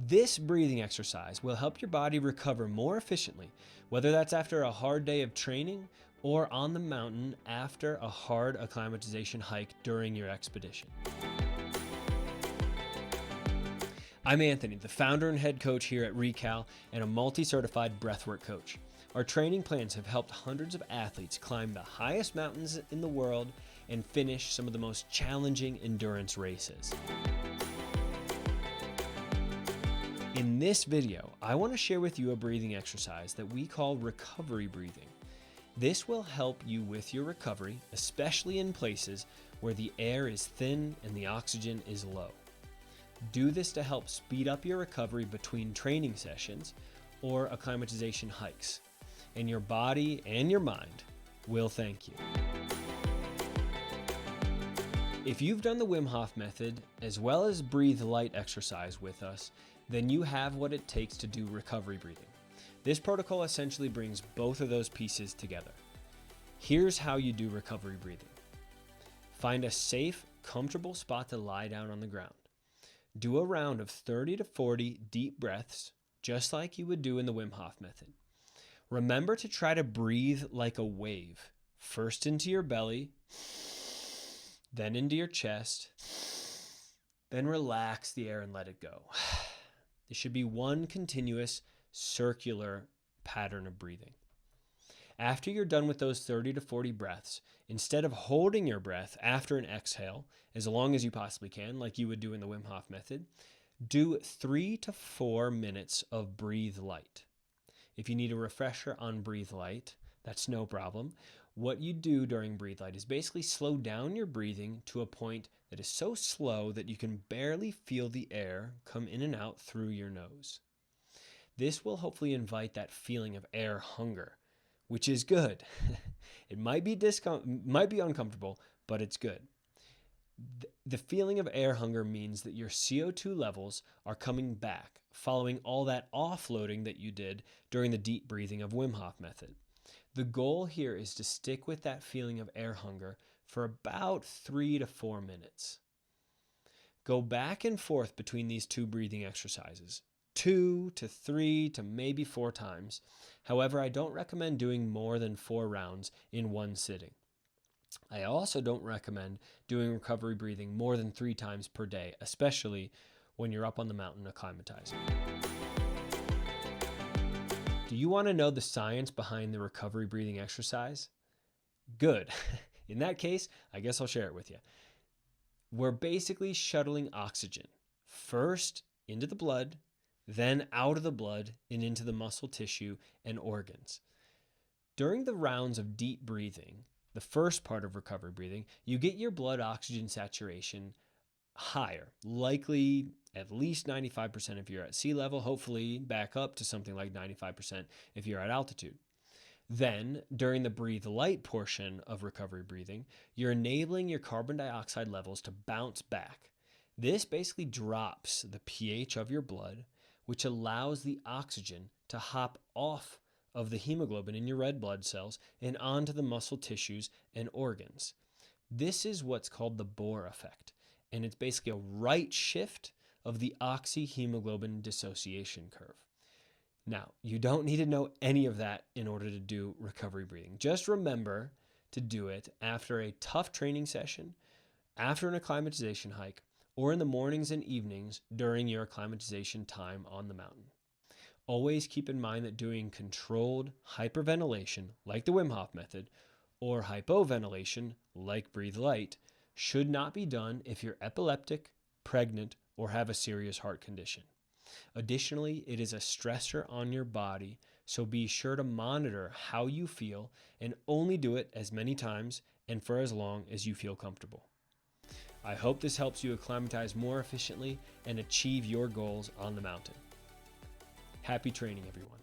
This breathing exercise will help your body recover more efficiently, whether that's after a hard day of training or on the mountain after a hard acclimatization hike during your expedition. I'm Anthony, the founder and head coach here at Recal and a multi-certified breathwork coach. Our training plans have helped hundreds of athletes climb the highest mountains in the world and finish some of the most challenging endurance races. In this video, I want to share with you a breathing exercise that we call recovery breathing. This will help you with your recovery, especially in places where the air is thin and the oxygen is low. Do this to help speed up your recovery between training sessions or acclimatization hikes, and your body and your mind will thank you. If you've done the Wim Hof Method as well as breathe light exercise with us, then you have what it takes to do recovery breathing. This protocol essentially brings both of those pieces together. Here's how you do recovery breathing. Find a safe, comfortable spot to lie down on the ground. Do a round of 30 to 40 deep breaths, just like you would do in the Wim Hof Method. Remember to try to breathe like a wave, first into your belly, then into your chest, then relax the air and let it go. This should be one continuous circular pattern of breathing. After you're done with those 30 to 40 breaths, instead of holding your breath after an exhale, as long as you possibly can, like you would do in the Wim Hof Method, do 3 to 4 minutes of breathe light. If you need a refresher on breathe light, that's no problem. What you do during breathe light is basically slow down your breathing to a point that is so slow that you can barely feel the air come in and out through your nose. This will hopefully invite that feeling of air hunger, which is good. It might be uncomfortable, but it's good. The feeling of air hunger means that your CO2 levels are coming back following all that offloading that you did during the deep breathing of Wim Hof Method. The goal here is to stick with that feeling of air hunger for about 3 to 4 minutes. Go back and forth between these two breathing exercises, 2 to 3 to maybe 4 times. However, I don't recommend doing more than 4 rounds in one sitting. I also don't recommend doing recovery breathing more than 3 times per day, especially when you're up on the mountain acclimatizing. Do you want to know the science behind the recovery breathing exercise? Good. In that case, I guess I'll share it with you. We're basically shuttling oxygen, first into the blood, then out of the blood and into the muscle tissue and organs. During the rounds of deep breathing, the first part of recovery breathing, you get your blood oxygen saturation higher, likely at least 95% if you're at sea level, hopefully back up to something like 95% if you're at altitude. Then, during the breathe light portion of recovery breathing, you're enabling your carbon dioxide levels to bounce back. This basically drops the pH of your blood, which allows the oxygen to hop off of the hemoglobin in your red blood cells and onto the muscle tissues and organs. This is what's called the Bohr effect, and it's basically a right shift of the oxyhemoglobin dissociation curve. Now, you don't need to know any of that in order to do recovery breathing. Just remember to do it after a tough training session, after an acclimatization hike, or in the mornings and evenings during your acclimatization time on the mountain. Always keep in mind that doing controlled hyperventilation, like the Wim Hof Method, or hypoventilation, like breathe light, should not be done if you're epileptic, pregnant, or have a serious heart condition. Additionally, it is a stressor on your body, so be sure to monitor how you feel and only do it as many times and for as long as you feel comfortable. I hope this helps you acclimatize more efficiently and achieve your goals on the mountain. Happy training, everyone.